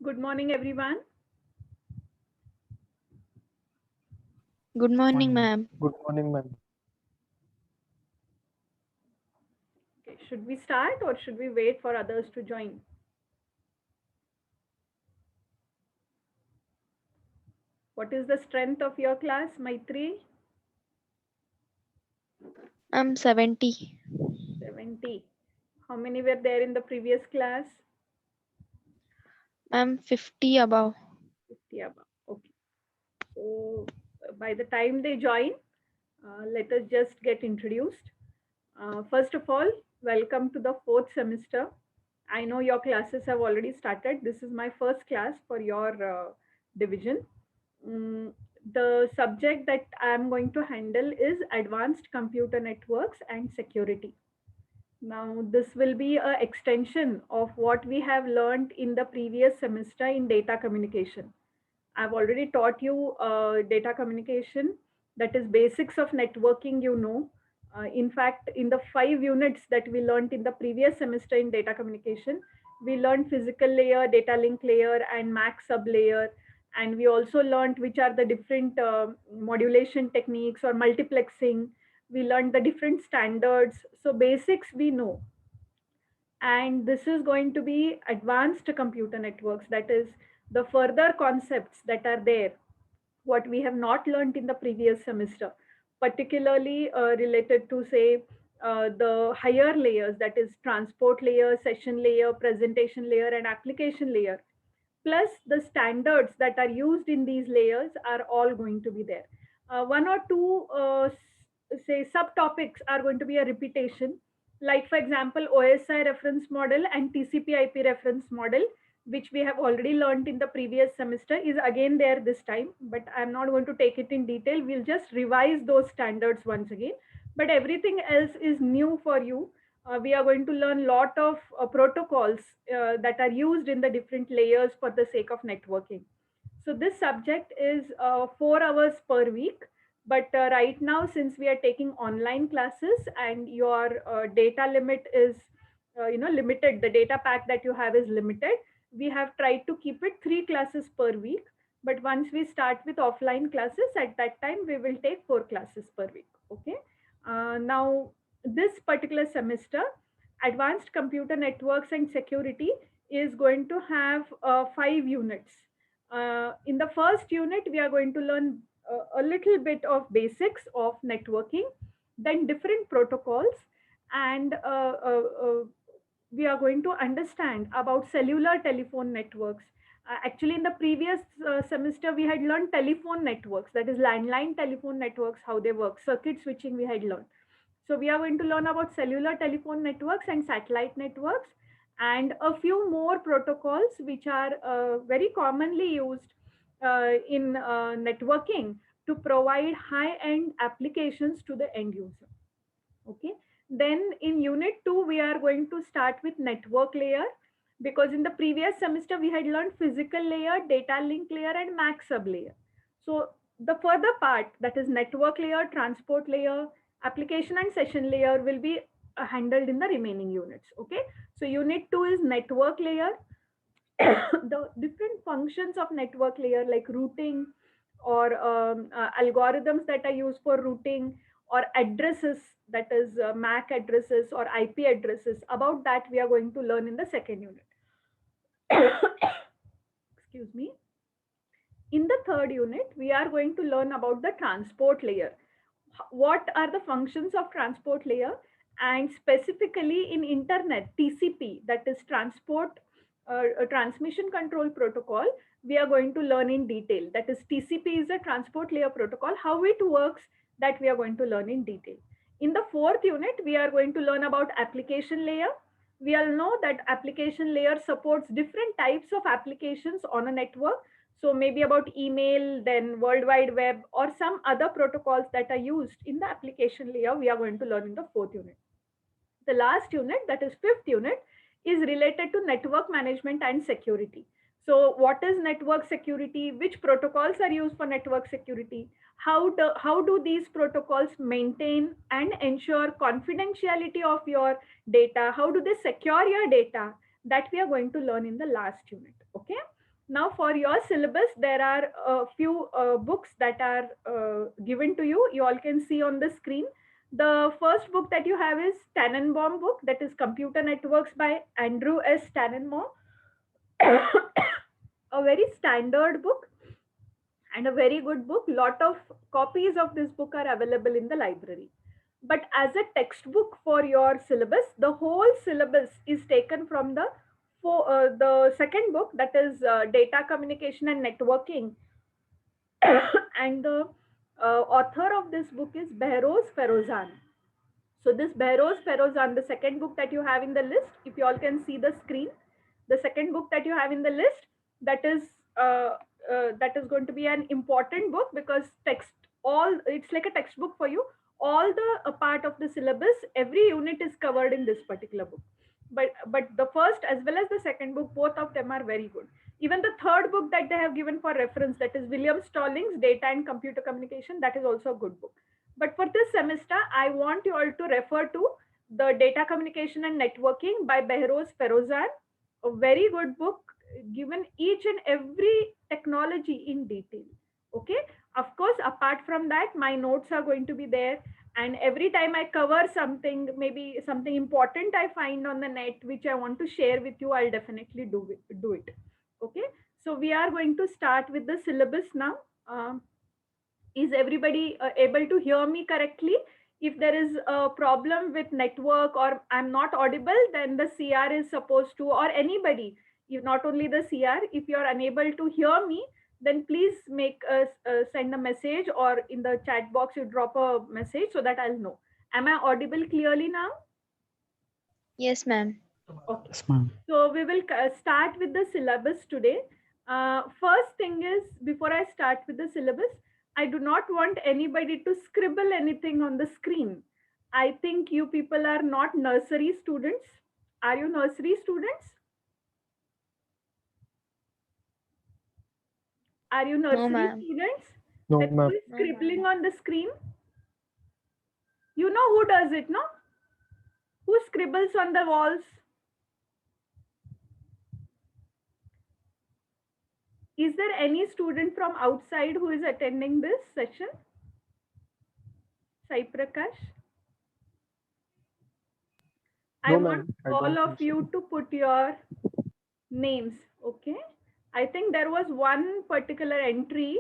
Good morning, everyone. Good morning, Morning. ma'am. Good morning, ma'am. Okay, should we start or should we wait for others to join? What is the strength of your class, Maitri? I'm 70. 70. How many were there in the previous class? I'm 50 above. 50 above. Okay. So by the time they join, let us just get introduced. First of all, welcome to the fourth semester. I know your classes have already started. This is my first class for your division. Mm, the subject that I am going to handle is advanced computer networks and security. Now, this will be an extension of what we have learned in the previous semester in data communication. I've already taught you data communication, that is basics of networking, you know. In fact, in the 5 units that we learned in the previous semester in data communication, we learned physical layer, data link layer, and MAC sub layer. And we also learned which are the different modulation techniques or multiplexing. We learned the different standards. So basics we know, and this is going to be advanced computer networks, that is the further concepts that are there, what we have not learned in the previous semester, particularly related to say the higher layers, that is transport layer, session layer, presentation layer, and application layer, plus the standards that are used in these layers are all going to be there. One or two say subtopics are going to be a repetition, like for example OSI reference model and TCP/IP reference model, which we have already learned in the previous semester, is again there this time, but I'm not going to take it in detail. We'll just revise those standards once again, but everything else is new for you. We are going to learn lot of protocols that are used in the different layers for the sake of networking. So this subject is 4 hours per week, but right now, since we are taking online classes and your data limit is limited, the data pack that you have is limited, we have tried to keep it 3 classes per week. But once we start with offline classes, at that time we will take 4 classes per week. Okay. Now, this particular semester, advanced computer networks and security is going to have 5 units. In the first unit, we are going to learn a little bit of basics of networking. then different protocols, and we are going to understand about cellular telephone networks. Actually, in the previous semester, we had learned telephone networks, that is landline telephone networks, how they work, circuit switching we had learned. So we are going to learn about cellular telephone networks and satellite networks, and a few more protocols which are very commonly used in networking to provide high-end applications to the end user. Okay. Then in unit 2, we are going to start with network layer, because in the previous semester we had learned physical layer, data link layer, and MAC sub layer. So the further part, that is network layer, transport layer, application and session layer, will be handled in the remaining units. Okay. So unit 2 is network layer. The different functions of network layer, like routing or algorithms that are used for routing, or addresses, that is MAC addresses or IP addresses, about that we are going to learn in the second unit. Excuse me. In the third unit, we are going to learn about the transport layer. What are the functions of transport layer? And specifically in internet, TCP, that is transmission control protocol, we are going to learn in detail. That is, TCP is a transport layer protocol. How it works, that we are going to learn in detail. In the fourth unit, we are going to learn about application layer. We all know that application layer supports different types of applications on a network. So maybe about email, then World Wide Web, or some other protocols that are used in the application layer, we are going to learn in the fourth unit. The last unit, that is fifth unit, is related to network management and security. So what is network security? Which protocols are used for network security? How do these protocols maintain and ensure confidentiality of your data? How do they secure your data? That we are going to learn in the last unit. Okay. Now for your syllabus, there are a few books that are given to you. You all can see on the screen. The first book that you have is Tannenbaum book, that is Computer Networks by Andrew S. Tannenbaum. A very standard book and a very good book. Lot of copies of this book are available in the library. But as a textbook for your syllabus, the whole syllabus is taken from the second book, that is Data Communication and Networking. And the author of this book is Behrouz Ferozan. So this Behrouz Ferozan, the second book that you have in the list, if you all can see the screen, the second book that you have in the list, that is going to be an important book, because it's like a textbook for you. All the part of the syllabus, every unit is covered in this particular book. But the first as well as the second book, both of them are very good. Even the third book that they have given for reference, that is William Stallings, Data and Computer Communication, that is also a good book. But for this semester, I want you all to refer to the Data Communication and Networking by Behrouz Ferozan, a very good book, given each and every technology in detail. Okay. Of course, apart from that, my notes are going to be there. And every time I cover something, maybe something important I find on the net, which I want to share with you, I'll definitely do it. Okay. So we are going to start with the syllabus now. Is everybody able to hear me correctly? If there is a problem with network or I'm not audible, then the CR is supposed to, or anybody, if not only the CR, if you're unable to hear me, then please send a message, or in the chat box you drop a message so that I'll know. Am I audible clearly now? Yes, ma'am. Okay. Yes, ma'am. So we will start with the syllabus today. First thing is, before I start with the syllabus, I do not want anybody to scribble anything on the screen. I think you people are not nursery students. Are you nursery students? Are you nursery students? No, Who ma'am. is scribbling on the screen? You know who does it, no? Who scribbles on the walls? Is there any student from outside who is attending this session? Sai Prakash? I want all of you to put your names, okay? I think there was one particular entry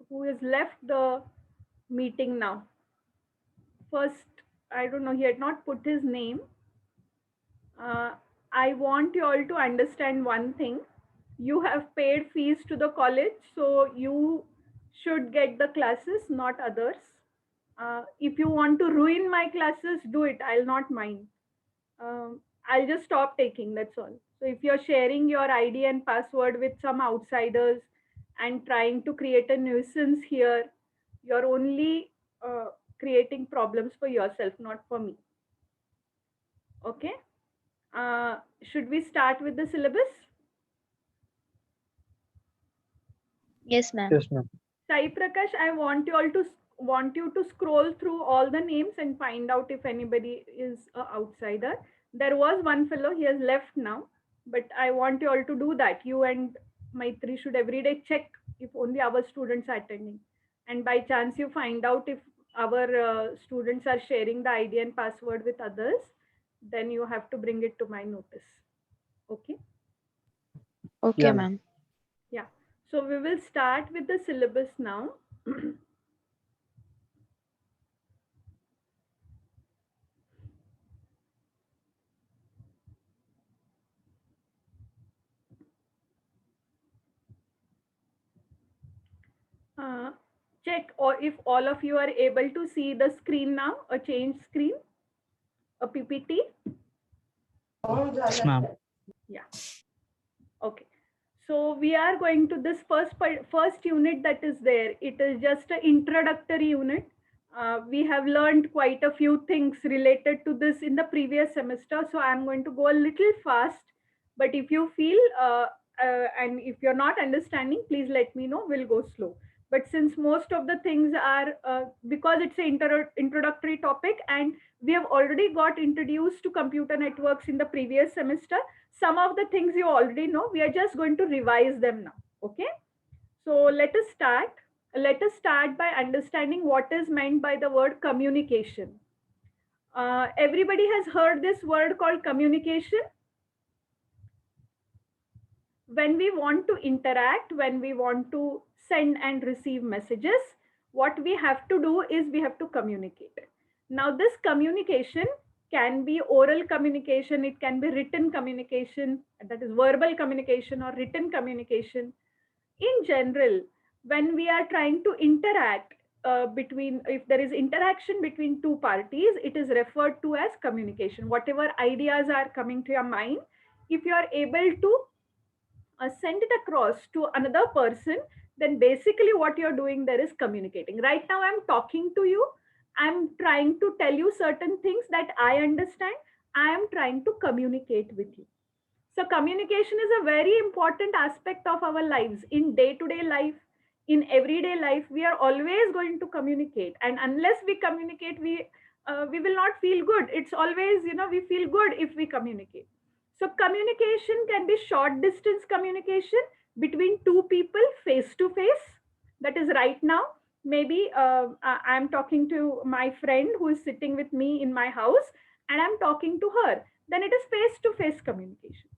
who has left the meeting now. first, I don't know, he had not put his name. Uh, I want you all to understand one thing. You have paid fees to the college, so you should get the classes, not others. If you want to ruin my classes, do it. I'll not mind. I'll just stop taking. That's all. So if you're sharing your ID and password with some outsiders and trying to create a nuisance here, you're only creating problems for yourself, not for me. Okay. Should we start with the syllabus? Yes, ma'am. Yes, ma'am. Sai Prakash, I want you to scroll through all the names and find out if anybody is an outsider. There was one fellow, he has left now, but I want you all to do that. You and Maitri should every day check if only our students are attending. And by chance you find out if our students are sharing the ID and password with others, then you have to bring it to my notice. Okay? Okay, Yeah, ma'am. Yeah. So we will start with the syllabus now. Check or if all of you are able to see the screen now, a change screen, a PPT. yes, ma'am. Yeah. Okay. So we are going to this first unit that is there. It is just an introductory unit. We have learned quite a few things related to this in the previous semester. So I'm going to go a little fast. But if you feel and if you're not understanding, please let me know. We'll go slow. But since most of the things are because it's an introductory topic and we have already got introduced to computer networks in the previous semester, some of the things you already know, we are just going to revise them now. Okay. So let us start. Let us start by understanding what is meant by the word communication. Everybody has heard this word called communication. When we want to interact, when we want to send and receive messages, what we have to do is we have to communicate. Now, this communication can be oral communication, it can be written communication, that is verbal communication or written communication. In general, when we are trying to interact if there is interaction between two parties, it is referred to as communication. Whatever ideas are coming to your mind, if you are able to send it across to another person, then basically what you're doing there is communicating. Right now, I'm talking to you. I'm trying to tell you certain things that I understand. I am trying to communicate with you. So communication is a very important aspect of our lives in day-to-day life. In everyday life, we are always going to communicate, and unless we communicate, we will not feel good. It's always, we feel good if we communicate. So communication can be short distance communication between two people face to face. That is right now. Maybe I'm talking to my friend who is sitting with me in my house and I'm talking to her. Then it is face to face communication.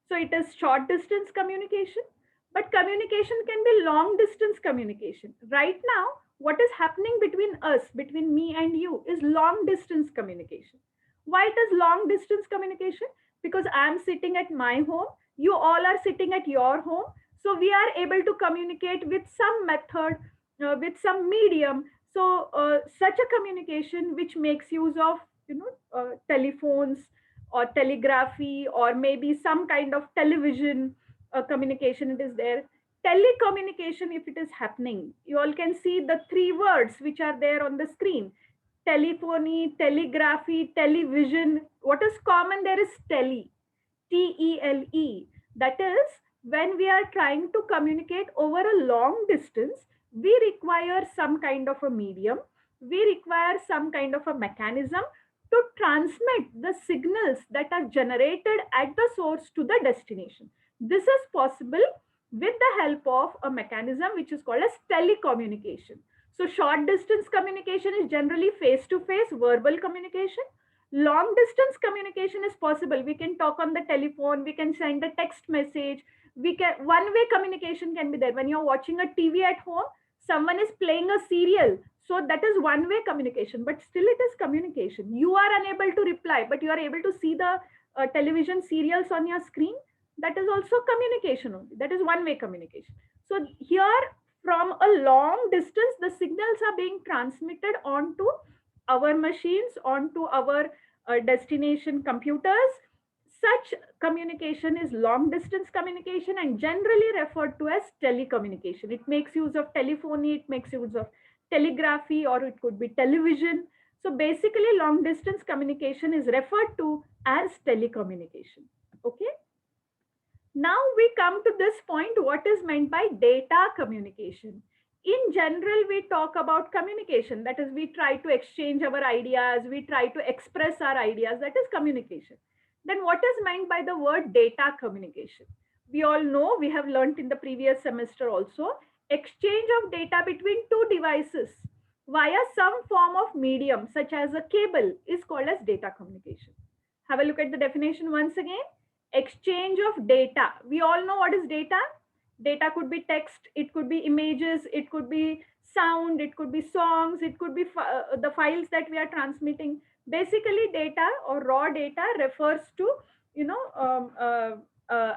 So it is short distance communication, but communication can be long distance communication. Right now, what is happening between us, between me and you, is long distance communication. Why it is long distance communication? Because I am sitting at my home, you all are sitting at your home. So we are able to communicate with some method, with some medium. So such a communication which makes use of, telephones, or telegraphy, or maybe some kind of television communication, it is there. Telecommunication, if it is happening, you all can see the three words which are there on the screen: telephony, telegraphy, television. What is common there is tele, TELE. That is, when we are trying to communicate over a long distance, we require some kind of a medium, we require some kind of a mechanism to transmit the signals that are generated at the source to the destination. This is possible with the help of a mechanism which is called as telecommunication. So short distance communication is generally face-to-face verbal communication. Long distance communication is possible. We can talk on the telephone, we can send a text message, we can one-way communication can be there. When you're watching a TV at home, Someone is playing a serial. So that is one-way communication, but still it is communication. You are unable to reply, but you are able to see the television serials on your screen. That is also communication only. That is one-way communication. So here, from a long distance, the signals are being transmitted onto our machines, onto our destination computers. Such communication is long distance communication and generally referred to as telecommunication. It makes use of telephony, it makes use of telegraphy, or it could be television. So basically, long distance communication is referred to as telecommunication. Okay. Now we come to this point, what is meant by data communication. In general, we talk about communication. That is, we try to exchange our ideas, we try to express our ideas. That is communication. Then what is meant by the word data communication? We all know, we have learned in the previous semester also, exchange of data between two devices via some form of medium, such as a cable, is called as data communication. Have a look at the definition once again. Exchange of data. We all know what is data. Data could be text, it could be images, it could be sound, it could be songs, it could be the files that we are transmitting. Basically, data or raw data refers to,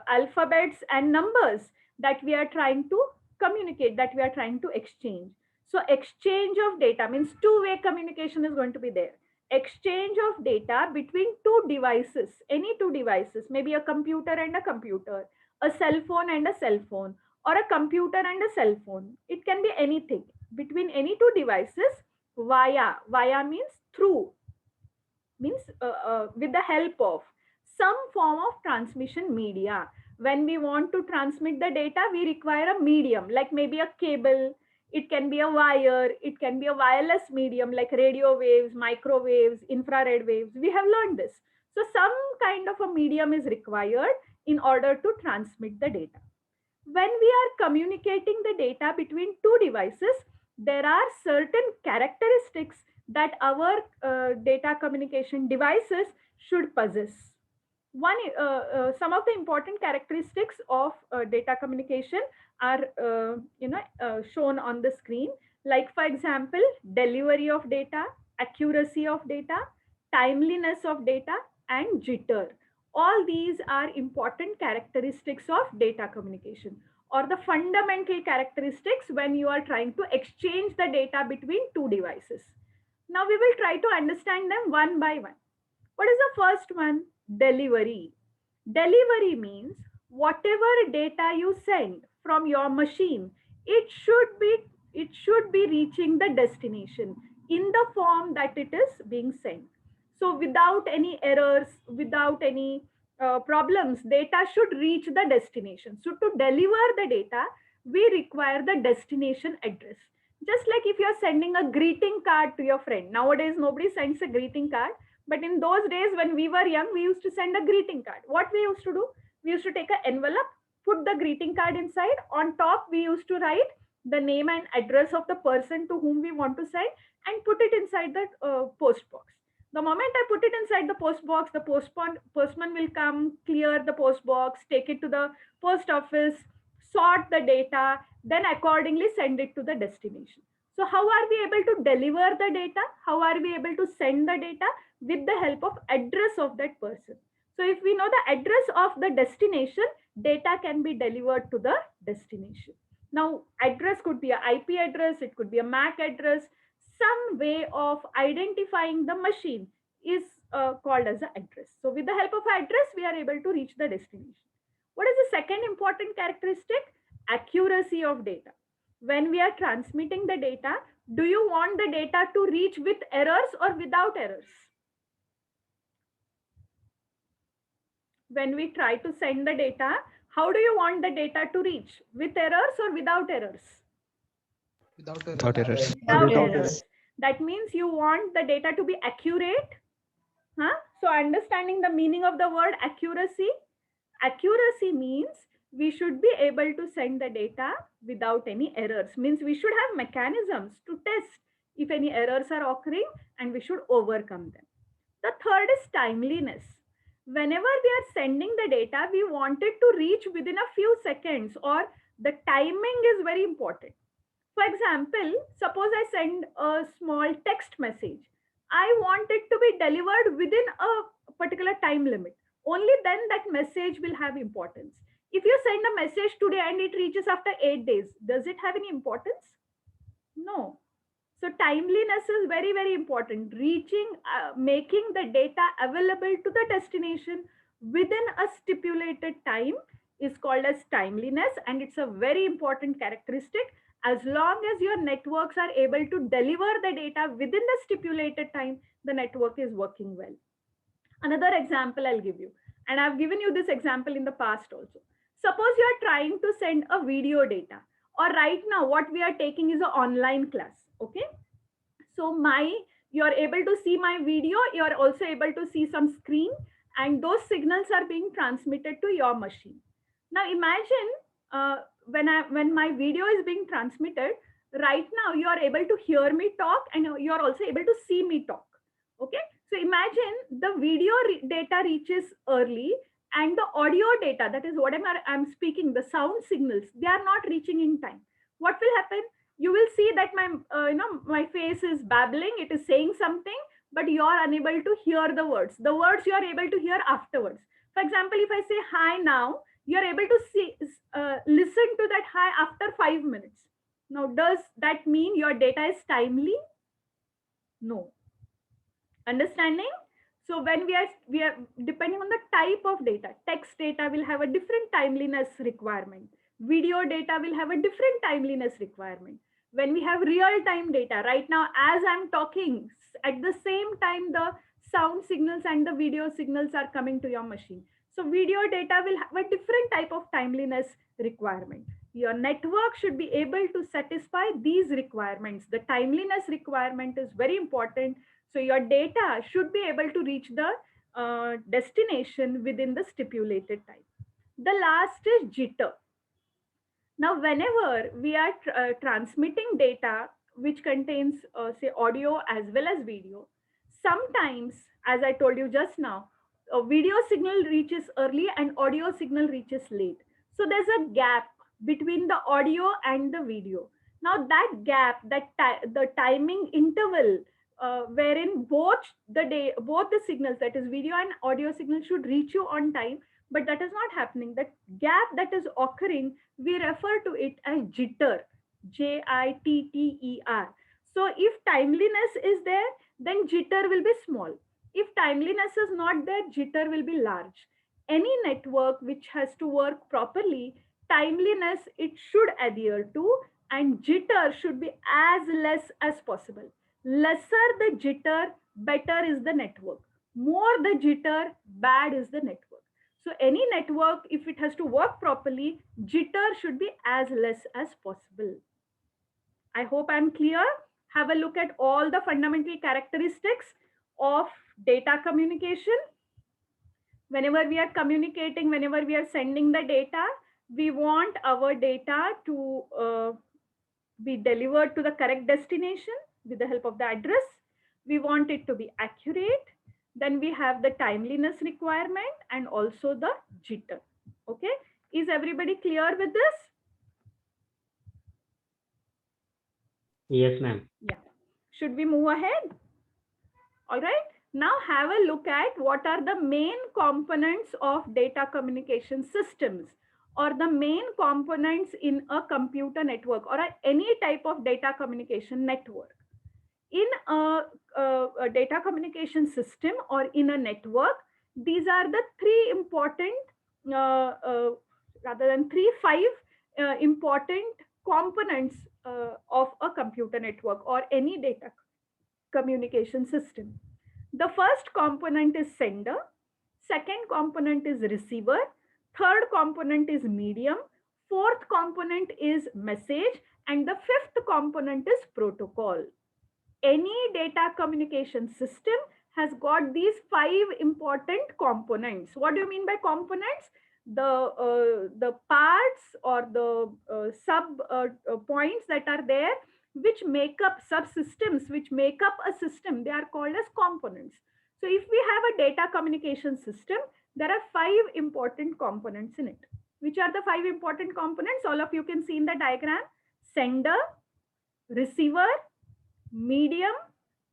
alphabets and numbers that we are trying to communicate, that we are trying to exchange. So exchange of data means two-way communication is going to be there. Exchange of data between two devices, any two devices, maybe a computer and a computer, a cell phone and a cell phone, or a computer and a cell phone. It can be anything between any two devices via means through, means with the help of some form of transmission media. When we want to transmit the data, we require a medium, like maybe a cable, it can be a wire, it can be a wireless medium like radio waves, microwaves, infrared waves. We have learned this. So some kind of a medium is required in order to transmit the data. When we are communicating the data between two devices, there are certain characteristics that our data communication devices should possess. Some of the important characteristics of data communication are shown on the screen. Like for example, delivery of data, accuracy of data, timeliness of data, and jitter. All these are important characteristics of data communication, or the fundamental characteristics when you are trying to exchange the data between two devices. Now we will try to understand them one by one. What is the first one? Delivery. Delivery means whatever data you send from your machine, it should be reaching the destination in the form that it is being sent. So without any errors, without any problems, data should reach the destination. So to deliver the data, we require the destination address. Just like if you're sending a greeting card to your friend. Nowadays, nobody sends a greeting card. But in those days when we were young, we used to send a greeting card. What we used to do? We used to take an envelope, put the greeting card inside. On top, we used to write the name and address of the person to whom we want to send and put it inside the post box. The moment I put it inside the post box, the postman will come, clear the post box, take it to the post office, sort the data, then accordingly send it to the destination. So how are we able to deliver the data? How are we able to send the data? With the help of address of that person. So if we know the address of the destination, data can be delivered to the destination. Now, address could be an IP address, it could be a MAC address. Some way of identifying the machine is called as an address. So with the help of address, we are able to reach the destination. What is the second important characteristic? Accuracy of data. When we are transmitting the data, do you want the data to reach with errors or without errors? When we try to send the data, how do you want the data to reach? With errors or without errors? Without errors. Without errors. That means you want the data to be accurate. So understanding the meaning of the word accuracy. Accuracy means we should be able to send the data without any errors. Means we should have mechanisms to test if any errors are occurring and we should overcome them. The third is timeliness. Whenever we are sending the data, we want it to reach within a few seconds, or the timing is very important. For example, suppose I send a small text message. I want it to be delivered within a particular time limit. Only then that message will have importance. If you send a message today and it reaches after 8 days, does it have any importance? No. So timeliness is very, very important. Making the data available to the destination within a stipulated time is called as timeliness, and it's a very important characteristic. As long as your networks are able to deliver the data within the stipulated time, the network is working well. Another example I'll give you, and I've given you this example in the past also. Suppose you are trying to send a video data, or right now what we are taking is an online class. Okay, so you're able to see my video, you're also able to see some screen, and those signals are being transmitted to your machine. Now imagine when my video is being transmitted, right now you are able to hear me talk and you're also able to see me talk. Okay, so imagine the video data reaches early, and the audio data, that is what I'm speaking, the sound signals, they are not reaching in time. What will happen? You will see that my face is babbling, it is saying something, but you are unable to hear the words. The words you are able to hear afterwards. For example, if I say hi now, you are able to listen to that hi after 5 minutes. Now, does that mean your data is timely? No. Understanding? So when we are depending on the type of data, text data will have a different timeliness requirement. Video data will have a different timeliness requirement. When we have real-time data, right now, as I'm talking, at the same time, the sound signals and the video signals are coming to your machine. So video data will have a different type of timeliness requirement. Your network should be able to satisfy these requirements. The timeliness requirement is very important. So your data should be able to reach the destination within the stipulated time. The last is jitter. Now, whenever we are transmitting data which contains, say, audio as well as video, sometimes, as I told you just now, a video signal reaches early and audio signal reaches late. So there's a gap between the audio and the video. Now that gap, the timing interval wherein both the signals, that is video and audio signal, should reach you on time, but that is not happening. That gap that is occurring, we refer to it as jitter, Jitter. So if timeliness is there, then jitter will be small. If timeliness is not there, jitter will be large. Any network which has to work properly, timeliness it should adhere to, and jitter should be as less as possible. Lesser the jitter, better is the network. More the jitter, bad is the network. So any network, if it has to work properly, jitter should be as less as possible. I hope I'm clear. Have a look at all the fundamental characteristics of data communication. Whenever we are communicating, whenever we are sending the data, we want our data to be delivered to the correct destination with the help of the address. We want it to be accurate. Then we have the timeliness requirement and also the jitter. Okay, is everybody clear with this? Yes, ma'am. Yeah. Should we move ahead? All right. Now have a look at what are the main components of data communication systems, or the main components in a computer network or any type of data communication network. In a data communication system or in a network, these are the three important, five important components of a computer network or any data communication system. The first component is sender, second component is receiver, third component is medium, fourth component is message, and the fifth component is protocol. Any data communication system has got these five important components. What do you mean by components? The parts or the sub points that are there, which make up subsystems, which make up a system, they are called as components. So if we have a data communication system, there are five important components in it. Which are the five important components? All of you can see in the diagram: sender, receiver, medium,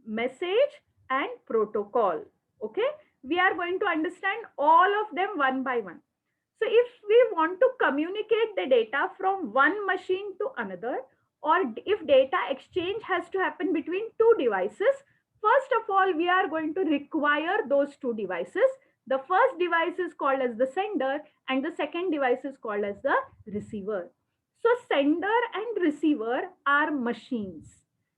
message, and protocol. Okay, we are going to understand all of them one by one. So if we want to communicate the data from one machine to another, or if data exchange has to happen between two devices, first of all, we are going to require those two devices. The first device is called as the sender and the second device is called as the receiver. So sender and receiver are machines.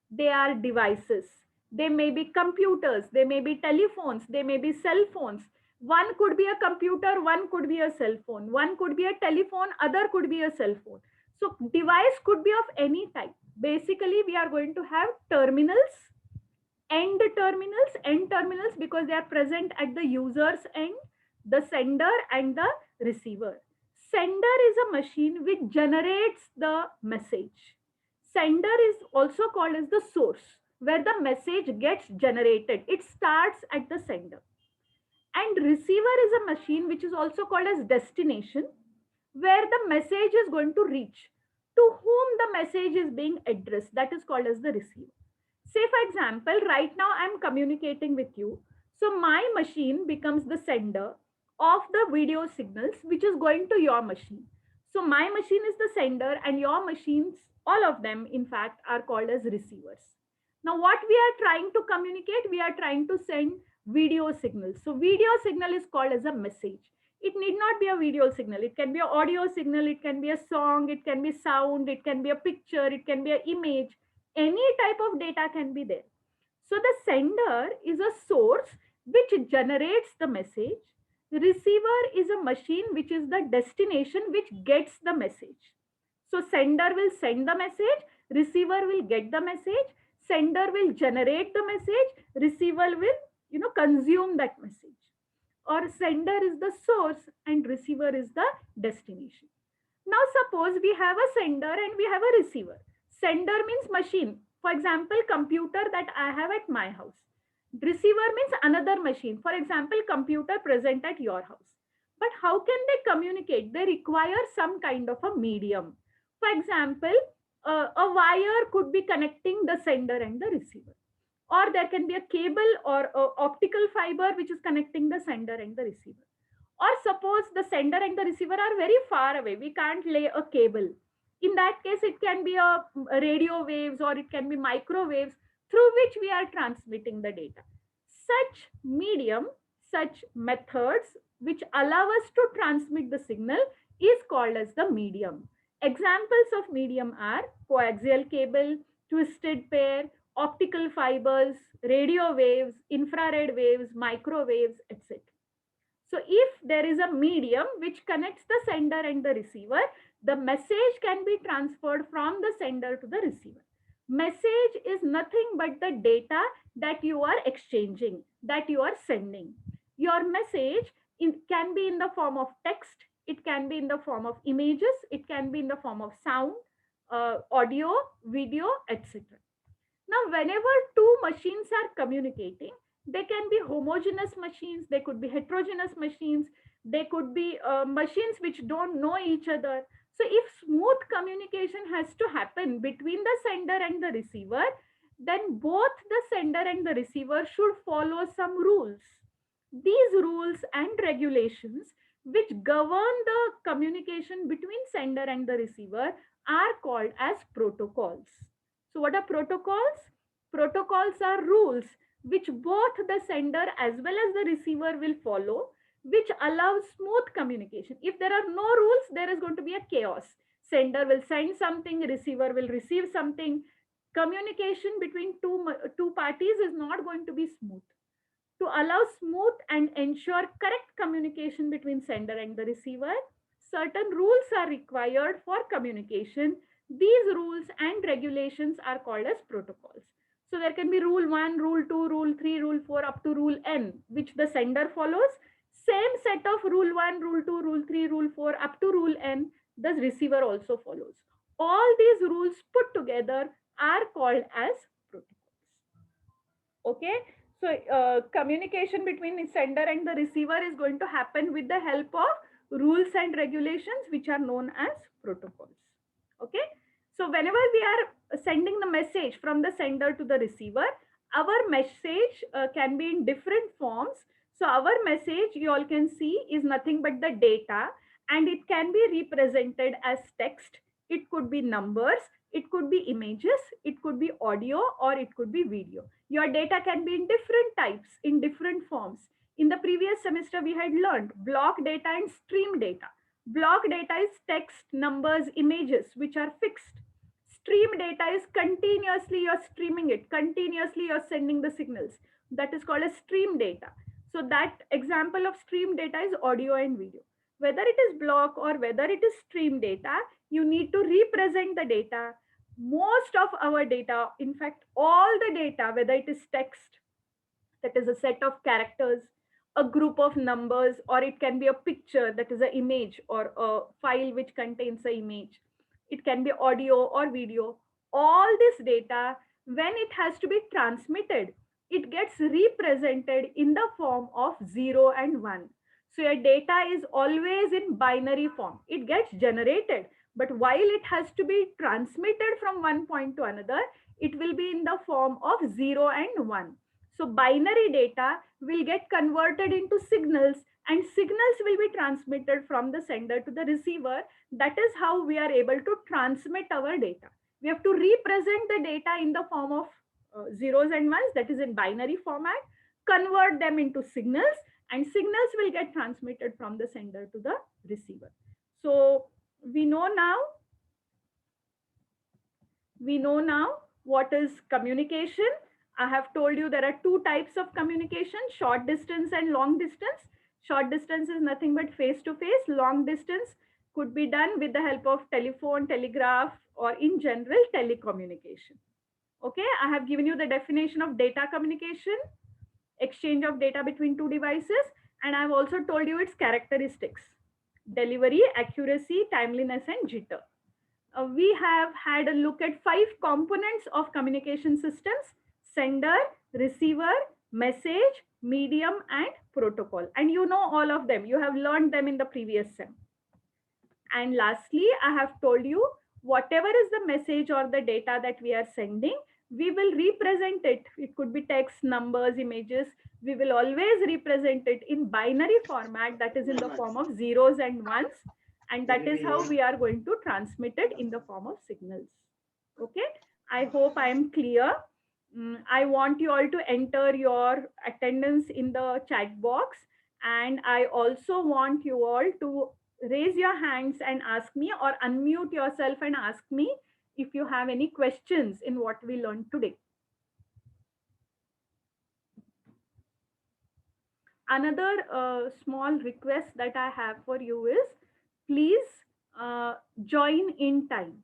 They are devices. They may be computers, they may be telephones, they may be cell phones. One could be a computer, one could be a cell phone, one could be a telephone, other could be a cell phone. So device could be of any type. Basically, we are going to have terminals, end terminals because they are present at the user's end, the sender and the receiver. Sender is a machine which generates the message. Sender is also called as the source where the message gets generated. It starts at the sender. And receiver is a machine which is also called as destination, where the message is going to reach, to whom the message is being addressed. That is called as the receiver. Say, for example, right now I'm communicating with you. So my machine becomes the sender of the video signals, which is going to your machine. So my machine is the sender and your machines, all of them, in fact, are called as receivers. Now, what we are trying to communicate, we are trying to send video signals. So video signal is called as a message. It need not be a video signal. It can be an audio signal. It can be a song. It can be sound. It can be a picture. It can be an image. Any type of data can be there. So the sender is a source which generates the message. The receiver is a machine which is the destination which gets the message. So sender will send the message. Receiver will get the message. Sender will generate the message. Receiver will, consume that message. Or sender is the source and receiver is the destination. Now suppose we have a sender and we have a receiver. Sender means machine. For example, computer that I have at my house. Receiver means another machine. For example, computer present at your house. But how can they communicate? They require some kind of a medium. For example, a wire could be connecting the sender and the receiver. Or there can be a cable or a optical fiber which is connecting the sender and the receiver. Or suppose the sender and the receiver are very far away. We can't lay a cable. In that case, it can be a radio waves or it can be microwaves through which we are transmitting the data. Such medium, such methods which allow us to transmit the signal is called as the medium. Examples of medium are coaxial cable, twisted pair, optical fibers, radio waves, infrared waves, microwaves, etc. So if there is a medium which connects the sender and the receiver, the message can be transferred from the sender to the receiver. Message is nothing but the data that you are exchanging, that you are sending. Your message can be in the form of text, it can be in the form of images, it can be in the form of sound, audio, video, etc. Now, whenever two machines are communicating, they can be homogeneous machines, they could be heterogeneous machines, they could be machines which don't know each other. So if smooth communication has to happen between the sender and the receiver, then both the sender and the receiver should follow some rules. These rules and regulations which govern the communication between sender and the receiver are called as protocols. So what are protocols? Protocols are rules which both the sender as well as the receiver will follow, which allows smooth communication. If there are no rules, there is going to be a chaos. Sender will send something, receiver will receive something. Communication between two parties is not going to be smooth. To allow smooth and ensure correct communication between sender and the receiver, certain rules are required for communication. These rules and regulations are called as protocols. So there can be rule 1, rule 2, rule 3, rule 4 up to rule n, which the sender follows. Same set of rule 1, rule 2, rule 3, rule 4 up to rule n, the receiver also follows. All these rules put together are called as protocols. Okay. So communication between the sender and the receiver is going to happen with the help of rules and regulations which are known as protocols. Okay. So whenever we are sending the message from the sender to the receiver, our message can be in different forms. So our message, you all can see, is nothing but the data, and it can be represented as text. It could be numbers, it could be images, it could be audio, or it could be video. Your data can be in different types, in different forms. In the previous semester, we had learned block data and stream data. Block data is text, numbers, images, which are fixed. Stream data is continuously you're streaming it, continuously you're sending the signals. That is called as stream data. So that example of stream data is audio and video. Whether it is block or whether it is stream data, you need to represent the data. Most of our data, in fact, all the data, whether it is text, that is a set of characters, a group of numbers, or it can be a picture, that is an image, or a file which contains an image. It can be audio or video. All this data, when it has to be transmitted, it gets represented in the form of 0 and 1. So your data is always in binary form. It gets generated, but while it has to be transmitted from one point to another, it will be in the form of 0 and 1. So binary data will get converted into signals, and signals will be transmitted from the sender to the receiver. That is how we are able to transmit our data. We have to represent the data in the form of zeros and ones, that is in binary format, convert them into signals, and signals will get transmitted from the sender to the receiver. So we know now what is communication. I have told you there are two types of communication, short distance and long distance. Short distance is nothing but face to face. Long distance could be done with the help of telephone, telegraph, or in general telecommunication. Okay, I have given you the definition of data communication, exchange of data between two devices, and I've also told you its characteristics: delivery, accuracy, timeliness, and jitter. We have had a look at 5 components of communication systems: sender, receiver, message, medium, and protocol. And you know all of them. You have learned them in the previous sem. And lastly, I have told you whatever is the message or the data that we are sending, we will represent it. It could be text, numbers, images. We will always represent it in binary format, that is in the form of zeros and ones. And that is how we are going to transmit it in the form of signals. Okay, I hope I am clear. I want you all to enter your attendance in the chat box. And I also want you all to raise your hands and ask me, or unmute yourself and ask me if you have any questions in what we learned today. Another small request that I have for you is, please join in time.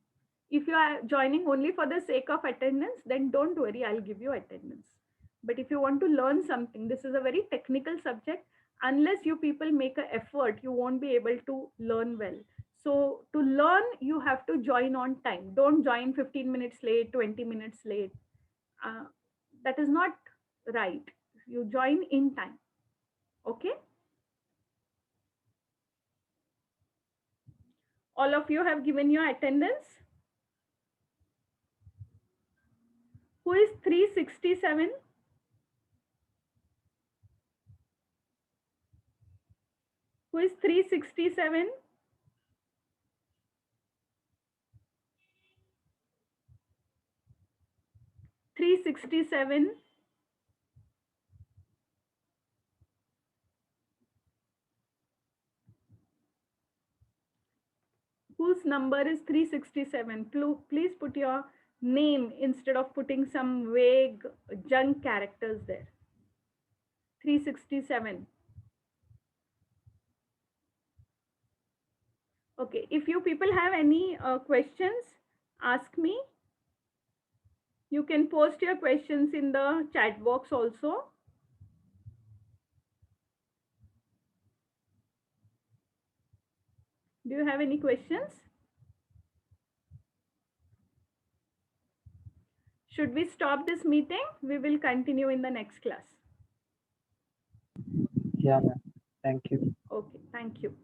If you are joining only for the sake of attendance, then don't worry, I'll give you attendance. But if you want to learn something, this is a very technical subject. Unless you people make an effort, you won't be able to learn well. So to learn, you have to join on time. Don't join 15 minutes late, 20 minutes late. That is not right. You join in time. Okay? All of you have given your attendance. Who is 367? Who is 367? Whose number is 367? Please put your name instead of putting some vague junk characters there. 367. Okay, if you people have any questions, ask me. You can post your questions in the chat box also. Do you have any questions? Should we stop this meeting? We will continue in the next class. Yeah, ma'am. Thank you. Okay, thank you.